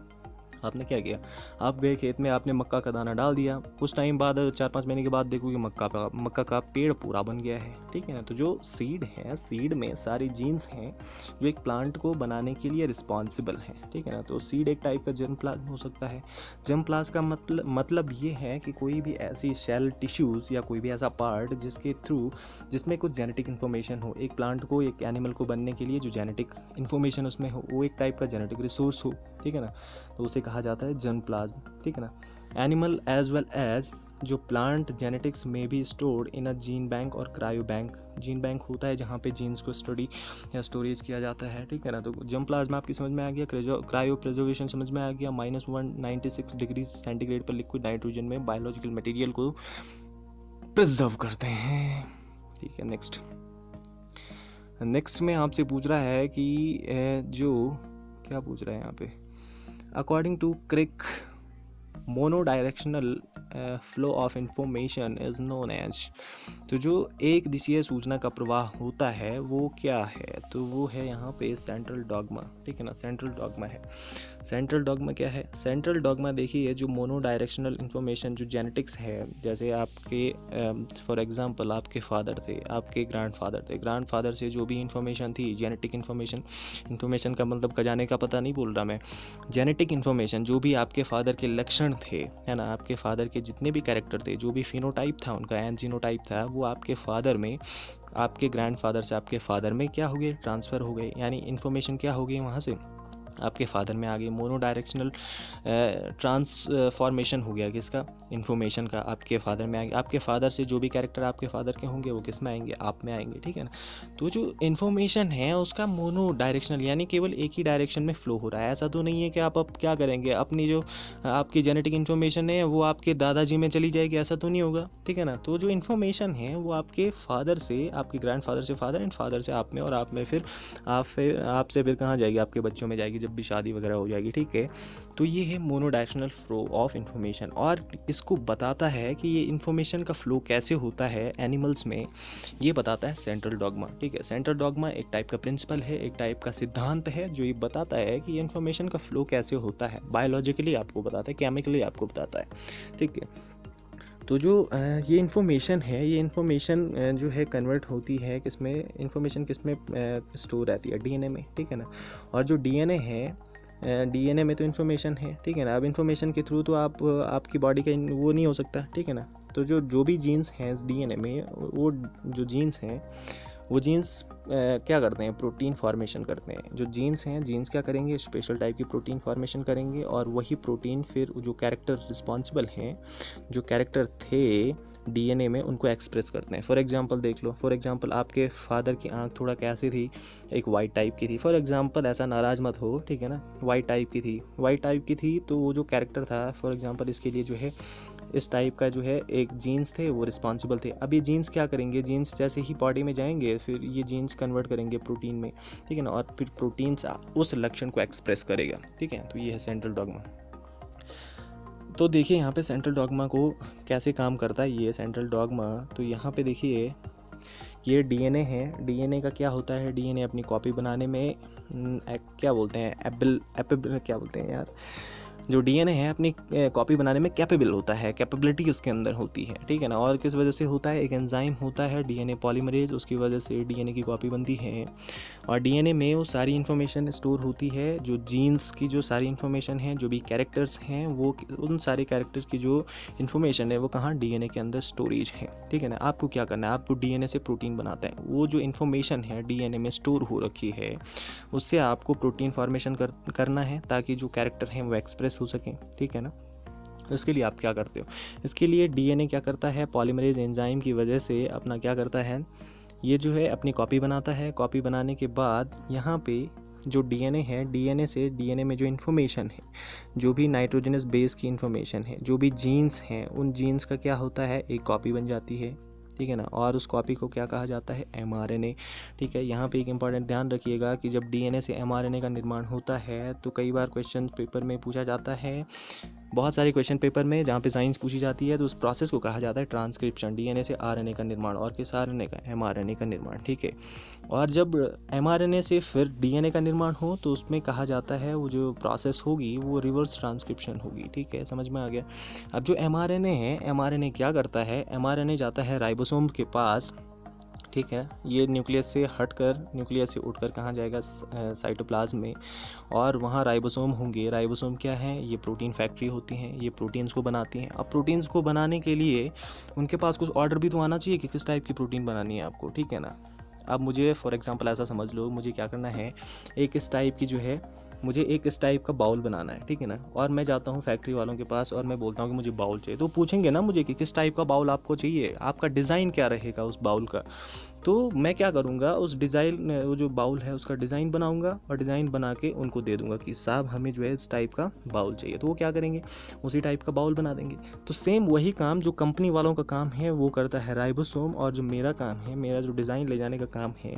आपने क्या किया, आप गए खेत में, आपने मक्का का दाना डाल दिया, कुछ टाइम बाद 4-5 महीने के बाद देखो कि मक्का का पेड़ पूरा बन गया है, ठीक है ना। तो जो सीड है, सीड में सारी जीन्स हैं जो एक प्लांट को बनाने के लिए रिस्पॉन्सिबल हैं, ठीक है ना। तो सीड एक टाइप का जर्मप्लाज्म हो सकता है। जर्मप्लाज्म का मतलब ये है कि कोई भी ऐसी सेल टिश्यूज़ या कोई भी ऐसा पार्ट जिसके थ्रू, जिसमें कुछ जेनेटिक इन्फॉर्मेशन हो, एक प्लांट को, एक एनिमल को बनने के लिए जो जेनेटिक इन्फॉर्मेशन उसमें हो, वो एक टाइप का जेनेटिक रिसोर्स हो, ठीक है ना। तो उसे कहा जाता है जर्मप्लाज्म, ठीक है ना। एनिमल एज वेल एज जो प्लांट जेनेटिक्स में भी stored in a gene bank और क्रायो बैंक। जीन बैंक होता है जहाँ पे जीन्स को स्टडी या स्टोरेज किया जाता है, ठीक है ना। तो जर्मप्लाज्म आपकी समझ में आ गया। क्रायो प्रिजर्वेशन समझ में आ गया। -196 डिग्री सेंटीग्रेड पर लिक्विड नाइट्रोजन में बायोलॉजिकल मटेरियल को प्रिजर्व करते हैं, ठीक है। नेक्स्ट में आपसे पूछ रहा है कि जो क्या पूछ रहा है यहाँ पे, according to Crick monodirectional flow of information is known as. तो जो एक दिशीय सूचना का प्रवाह होता है वो क्या है, तो वो है यहाँ पे सेंट्रल डॉगमा, ठीक है ना। सेंट्रल डॉगमा है। सेंट्रल डॉगमा क्या है, सेंट्रल डॉगमा देखिए, जो मोनो डायरेक्शनल इन्फॉर्मेशन जो जेनेटिक्स है, जैसे आपके फॉर एग्जांपल आपके फादर थे, आपके ग्रैंडफादर थे, ग्रैंडफादर से जो भी इन्फॉर्मेशन थी, जेनेटिक इन्फॉर्मेशन का मतलब खजाने का पता नहीं बोल रहा मैं, जेनेटिक इन्फॉर्मेशन जो भी आपके फादर के लक्षण थे, है ना, आपके फादर के जितने भी कैरेक्टर थे, जो भी फिनोटाइप था उनका, एंड जीनोटाइप था, वो आपके फादर में, आपके ग्रैंडफादर से आपके फादर में क्या हो गए, ट्रांसफ़र हो गए, यानी इन्फॉर्मेशन क्या हो गई वहाँ से आपके फादर में आ गई। मोनो डायरेक्शनल ट्रांसफॉर्मेशन हो गया किसका, इन्फॉर्मेशन का, आपके फादर में आ गया। आपके फादर से जो भी कैरेक्टर आपके फादर के होंगे वो किस में आएंगे, आप में आएंगे, ठीक है ना। तो जो इन्फॉर्मेशन है उसका मोनो डायरेक्शनल, यानी केवल एक ही डायरेक्शन में फ्लो हो रहा है। ऐसा तो नहीं है कि आप अब क्या करेंगे, अपनी जो आपकी जेनेटिक इन्फॉर्मेशन है वो आपके दादाजी में चली जाएगी, ऐसा तो नहीं होगा, ठीक है ना। तो जो इन्फॉर्मेशन है वो आपके फादर से, आपके ग्रैंडफादर से फादर, एंड फादर से आप में, और आप में फिर आपसे फिर कहाँ जाएगी, आपके बच्चों में जाएगी, जब भी शादी वगैरह हो जाएगी, ठीक है। तो ये है मोनोडायरेक्शनल फ्लो ऑफ इन्फॉर्मेशन, और इसको बताता है कि ये इन्फॉर्मेशन का फ्लो कैसे होता है एनिमल्स में, ये बताता है सेंट्रल डॉगमा, ठीक है। सेंट्रल डॉगमा एक टाइप का प्रिंसिपल है, एक टाइप का सिद्धांत है, जो ये बताता है कि ये इन्फॉर्मेशन का फ्लो कैसे होता है, बायोलॉजिकली आपको बताता है, केमिकली आपको बताता है, ठीक है। तो जो ये इन्फॉर्मेशन है, ये इन्फॉर्मेशन जो है कन्वर्ट होती है किसमें, इन्फॉर्मेशन किसमें स्टोर रहती है, डीएनए में, ठीक है ना। और जो डीएनए है, डीएनए में तो इन्फॉर्मेशन है, ठीक है ना। अब इन्फॉर्मेशन के थ्रू तो आपकी बॉडी का वो नहीं हो सकता, ठीक है ना। तो जो भी जीन्स हैं डीएनए में, वो जो जीन्स हैं वो जीन्स क्या करते हैं, प्रोटीन फॉर्मेशन करते हैं। जो जीन्स हैं, जीन्स क्या करेंगे, स्पेशल टाइप की प्रोटीन फॉर्मेशन करेंगे, और वही प्रोटीन फिर जो कैरेक्टर रिस्पॉन्सिबल हैं, जो कैरेक्टर थे डीएनए में, उनको एक्सप्रेस करते हैं। फॉर एग्जांपल देख लो, फॉर एग्जांपल आपके फादर की आंख थोड़ा कैसी थी, एक वाइट टाइप की थी, फॉर एग्जांपल, ऐसा नाराज मत हो, ठीक है ना, वाइट टाइप की थी, तो वो जो कैरेक्टर था, फॉर एग्जांपल इसके लिए जो है इस टाइप का जो है एक जीन्स थे, वो रिस्पॉन्सिबल थे। अब ये जीन्स क्या करेंगे, जीन्स जैसे ही बॉडी में जाएंगे, फिर ये जीन्स कन्वर्ट करेंगे प्रोटीन में, ठीक है ना, और फिर प्रोटीन उस लक्षण को एक्सप्रेस करेगा, ठीक है। तो ये है सेंट्रल डॉगमा। तो देखिए यहाँ पे सेंट्रल डॉगमा को कैसे काम करता है ये सेंट्रल डॉगमा। तो यहाँ पे देखिए ये डीएनए है, डीएनए का क्या होता है, डीएनए अपनी कॉपी बनाने में क्या बोलते हैं, एपिबल क्या बोलते हैं यार, जो डीएनए है अपनी कॉपी बनाने में कैपेबल होता है, कैपेबिलिटी उसके अंदर होती है, ठीक है ना। और किस वजह से होता है, एक एंजाइम होता है डीएनए पॉलीमरेज, उसकी वजह से डीएनए की कॉपी बनती है। और डीएनए में वो सारी इन्फॉर्मेशन स्टोर होती है, जो जीन्स की जो सारी इन्फॉर्मेशन है, जो भी कैरेक्टर्स हैं, वो उन सारे कैरेक्टर्स की जो इन्फॉर्मेशन है वो कहाँ, डीएनए के अंदर स्टोरेज है, ठीक है ना। आपको क्या करना है, आपको डीएनए से प्रोटीन बनाता है, वो जो इन्फॉर्मेशन है डीएनए में स्टोर हो रखी है, उससे आपको प्रोटीन फॉर्मेशन करना है, ताकि जो कैरेक्टर हैं वो एक्सप्रेस हो सकें, ठीक है ना। इसके लिए आप क्या करते हो, इसके लिए डीएनए क्या करता है, पॉलीमरेज एंजाइम की वजह से अपना क्या करता है, ये जो है अपनी कॉपी बनाता है। कॉपी बनाने के बाद यहाँ पे जो डीएनए है, डीएनए से, डीएनए में जो इन्फॉर्मेशन है, जो भी नाइट्रोजनस बेस की इन्फॉर्मेशन है, जो भी जीन्स हैं, उन जीन्स का क्या होता है, एक कॉपी बन जाती है, ठीक है ना। और उस कॉपी को क्या कहा जाता है, एमआरएनए, ठीक है। यहाँ पे एक इंपॉर्टेंट ध्यान रखिएगा कि जब डीएनए से एमआरएनए का निर्माण होता है तो कई बार क्वेश्चन पेपर में पूछा जाता है बहुत सारे क्वेश्चन पेपर में जहाँ पे साइंस पूछी जाती है तो उस प्रोसेस को कहा जाता है ट्रांसक्रिप्शन, डीएनए से आरएनए का निर्माण और किस आरएनए का, एमआरएनए का निर्माण, ठीक है। और जब एमआरएनए से फिर डीएनए का निर्माण हो तो उसमें कहा जाता है वो जो प्रोसेस होगी वो रिवर्स ट्रांसक्रिप्शन होगी, ठीक है, समझ में आ गया। अब जो एमआरएनए है, एमआरएनए क्या करता है, एमआरएनए जाता है राइबोसोम के पास, ठीक है। ये न्यूक्लियस से हटकर, न्यूक्लियस से उठकर कहाँ जाएगा, साइटोप्लाज्म में, और वहाँ राइबोसोम होंगे। राइबोसोम क्या है, ये प्रोटीन फैक्ट्री होती हैं, ये प्रोटीन्स को बनाती हैं। अब प्रोटीन्स को बनाने के लिए उनके पास कुछ ऑर्डर भी तो आना चाहिए कि किस टाइप की प्रोटीन बनानी है आपको, ठीक है ना। अब मुझे फॉर एग्जांपल ऐसा समझ लो, मुझे क्या करना है, एक इस टाइप की जो है, मुझे एक इस टाइप का बाउल बनाना है, ठीक है ना। और मैं जाता हूँ फैक्ट्री वालों के पास और मैं बोलता हूँ कि मुझे बाउल चाहिए, तो पूछेंगे ना मुझे कि किस टाइप का बाउल आपको चाहिए, आपका डिज़ाइन क्या रहेगा उस बाउल का। तो मैं क्या करूँगा, उस डिज़ाइन, वो जो बाउल है उसका डिज़ाइन बनाऊँगा और डिज़ाइन बना के उनको दे दूँगा कि साहब हमें जो है इस टाइप का बाउल चाहिए, तो वो क्या करेंगे, उसी टाइप का बाउल बना देंगे। तो सेम वही काम जो कंपनी वालों का काम है वो करता है राइबोसोम, और जो मेरा काम है, मेरा जो डिज़ाइन ले जाने का काम है,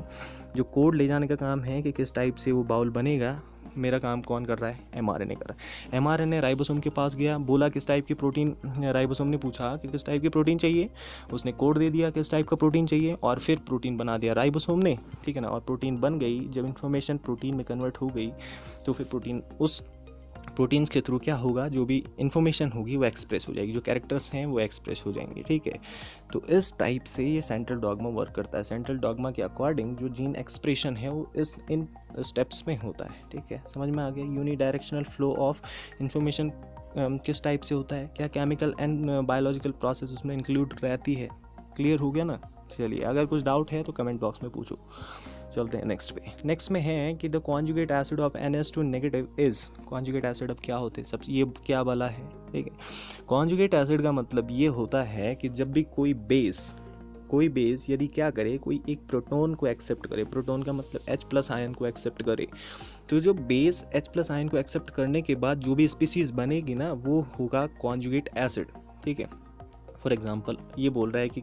जो कोड ले जाने का काम है कि किस टाइप से वो बाउल बनेगा, मेरा काम कौन कर रहा है, एमआरएनए कर रहा है। एमआरएनए राइबोसोम के पास गया, बोला किस टाइप की प्रोटीन, राइबोसोम ने पूछा कि किस टाइप की प्रोटीन चाहिए, उसने कोड दे दिया किस टाइप का प्रोटीन चाहिए, और फिर प्रोटीन बना दिया राइबोसोम ने, ठीक है ना। और प्रोटीन बन गई, जब इन्फॉर्मेशन प्रोटीन में कन्वर्ट हो गई तो फिर प्रोटीन, उस प्रोटीन्स के थ्रू क्या होगा, जो भी इन्फॉर्मेशन होगी वो एक्सप्रेस हो जाएगी, जो कैरेक्टर्स हैं वो एक्सप्रेस हो जाएंगे, ठीक है। तो इस टाइप से ये सेंट्रल डॉग्मा वर्क करता है। सेंट्रल डॉग्मा के अकॉर्डिंग जो जीन एक्सप्रेशन है वो इन स्टेप्स में होता है, ठीक है, समझ में आ गया। यूनिडायरेक्शनल फ्लो ऑफ इंफॉर्मेशन किस टाइप से होता है, क्या केमिकल एंड बायोलॉजिकल प्रोसेस उसमें इंक्लूड रहती है, क्लियर हो गया ना। चलिए, अगर कुछ डाउट है तो कमेंट बॉक्स में पूछो। चलते हैं नेक्स्ट पे। नेक्स्ट में है कि the conjugate acid of NH2 negative is, conjugate acid अब क्या होते हैं, सब ये क्या वाला है, ठीक है। कॉन्जुगेट एसिड का मतलब ये होता है कि जब भी कोई बेस यदि क्या करे, कोई एक प्रोटोन को एक्सेप्ट करे, प्रोटोन का मतलब H+ आयन को एक्सेप्ट करे, तो जो बेस H+ आयन को एक्सेप्ट करने के बाद जो भी स्पीसीज बनेगी ना वो होगा कॉन्जुगेट एसिड, ठीक है। फॉर एग्जांपल ये बोल रहा है कि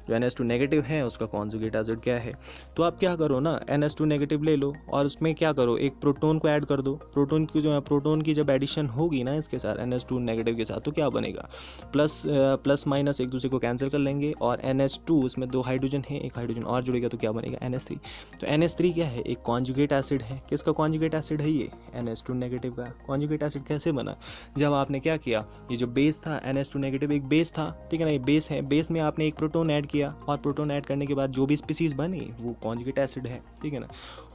जो NH2 नेगेटिव है उसका कॉन्जुगेट एसिड क्या है, तो आप क्या करो ना, NH2 नेगेटिव ले लो और उसमें क्या करो, एक प्रोटोन को ऐड कर दो। प्रोटोन की जो है, प्रोटोन की जब एडिशन होगी ना इसके साथ, NH2 नेगेटिव के साथ, तो क्या बनेगा, प्लस माइनस एक दूसरे को कैंसिल कर लेंगे, और NH2 उसमें 2 हाइड्रोजन है, एक हाइड्रोजन और जुड़ेगा तो क्या बनेगा, NH3। तो NH3 क्या है, एक कॉन्जुगेट एसिड है। किसका कॉन्जुगेट एसिड है, ये NH2 नेगेटिव का। कॉन्जुगेट एसिड कैसे बना, जब आपने क्या किया, ये जो बेस था NH2 नेगेटिव एक बेस था, ठीक है ना, ये बेस है, बेस में आपने एक प्रोटोन ऐड किया, और प्रोटोन ऐड करने के बाद जो भी स्पीसीज बनी वो कॉन्जुगेट एसिड है, ठीक है ना।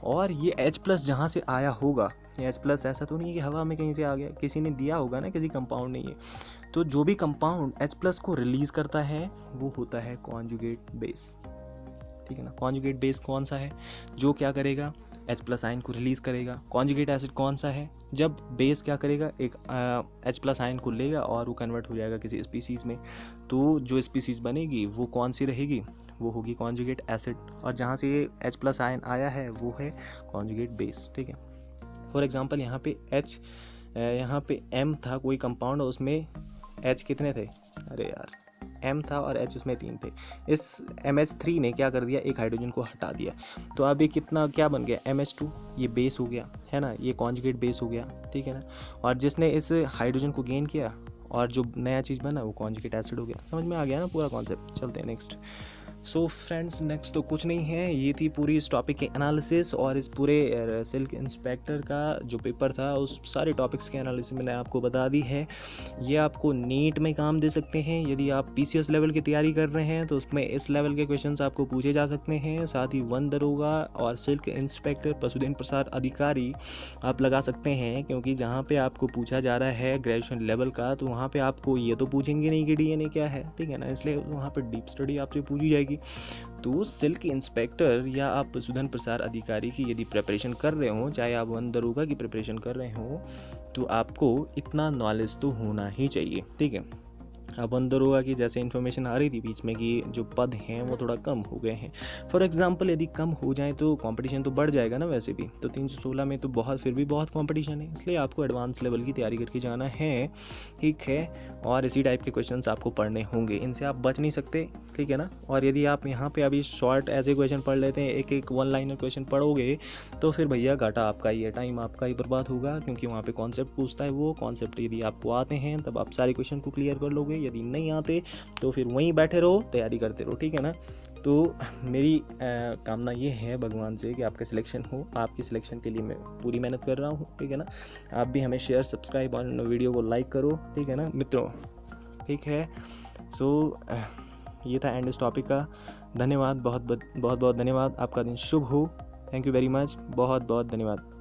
और ये H+ जहाँ से आया होगा, ये H+ ऐसा तो नहीं है कि हवा में कहीं से आ गया, किसी ने दिया होगा ना, किसी कंपाउंड ने, ये तो जो भी कंपाउंड H+ को रिलीज करता है वो होता है कॉन्जुगेट बेस, ठीक है ना। कॉन्जुगेट बेस कौन सा है, जो क्या करेगा, H+ आयन को रिलीज़ करेगा। कॉन्जुगेट एसिड कौन सा है, जब बेस क्या करेगा, एक H+ आयन को लेगा और वो कन्वर्ट हो जाएगा किसी स्पीसीज़ में, तो जो स्पीसीज़ बनेगी वो कौन सी रहेगी, वो होगी कॉन्जुगेट एसिड। और जहाँ से ये H+ आयन आया है वो है कॉन्जुगेट बेस, ठीक है। फॉर एग्जांपल यहाँ पे M था कोई कंपाउंड, उसमें H कितने थे, अरे यार M था और H उसमें 3 थे। इस MH3 ने क्या कर दिया, एक हाइड्रोजन को हटा दिया, तो अब ये कितना क्या बन गया, MH2, ये बेस हो गया है ना, ये कॉन्जुगेट बेस हो गया, ठीक है ना। और जिसने इस हाइड्रोजन को गेन किया और जो नया चीज़ बना वो कॉन्जुगेट एसिड हो गया। समझ में आ गया ना पूरा कॉन्सेप्ट। चलते हैं नेक्स्ट। सो फ्रेंड्स, नेक्स्ट तो कुछ नहीं है, ये थी पूरी इस टॉपिक के एनालिसिस, और इस पूरे सिल्क इंस्पेक्टर का जो पेपर था उस सारे टॉपिक्स के एनालिसिस मैंने आपको बता दी है। ये आपको नीट में काम दे सकते हैं, यदि आप PCS लेवल की तैयारी कर रहे हैं तो उसमें इस लेवल के क्वेश्चंस आपको पूछे जा सकते हैं। साथ ही वन दरोगा और सिल्क इंस्पेक्टर पशुधन प्रसार अधिकारी आप लगा सकते हैं, क्योंकि जहाँ पे आपको पूछा जा रहा है ग्रेजुएशन लेवल का, तो वहाँ पे आपको ये तो पूछेंगे नहीं कि DNA क्या है, ठीक है ना, इसलिए वहाँ पर डीप स्टडी आपसे पूछी जाएगी। तो सिल्क इंस्पेक्टर या आप पशुधन प्रसार अधिकारी की यदि प्रिपरेशन कर रहे हो, चाहे आप वन दरोगा की प्रिपरेशन कर रहे हो, तो आपको इतना नॉलेज तो होना ही चाहिए, ठीक है। अब अंदर होगा कि जैसे इन्फॉर्मेशन आ रही थी बीच में कि जो पद हैं वो थोड़ा कम हो गए हैं। फॉर एग्जांपल यदि कम हो जाए तो कंपटीशन तो बढ़ जाएगा ना वैसे भी, तो 316 में तो फिर भी बहुत कंपटीशन है, इसलिए आपको एडवांस लेवल की तैयारी करके जाना है, ठीक है। और इसी टाइप के क्वेश्चंस आपको पढ़ने होंगे, इनसे आप बच नहीं सकते, ठीक है ना। और यदि आप यहाँ पे अभी शॉर्ट ऐसे क्वेश्चन पढ़ लेते हैं, एक वन लाइनर क्वेश्चन पढ़ोगे तो फिर भैया घाटा आपका ही है, टाइम आपका ही बर्बाद होगा, क्योंकि वहाँ पे कॉन्सेप्ट पूछता है। वो कॉन्सेप्ट यदि आपको आते हैं तब आप सारे क्वेश्चन को क्लियर कर लोगे, यदि नहीं आते तो फिर वहीं बैठे रहो, तैयारी करते रहो, ठीक है ना। तो मेरी कामना ये है भगवान से कि आपका सिलेक्शन हो, आपकी सिलेक्शन के लिए मैं पूरी मेहनत कर रहा हूँ, ठीक है ना। आप भी हमें शेयर, सब्सक्राइब और वीडियो को लाइक करो, ठीक है ना मित्रों, ठीक है। सो ये था एंड इस टॉपिक का। धन्यवाद, बहुत बहुत धन्यवाद। आपका दिन शुभ हो। थैंक यू वेरी मच, बहुत बहुत धन्यवाद।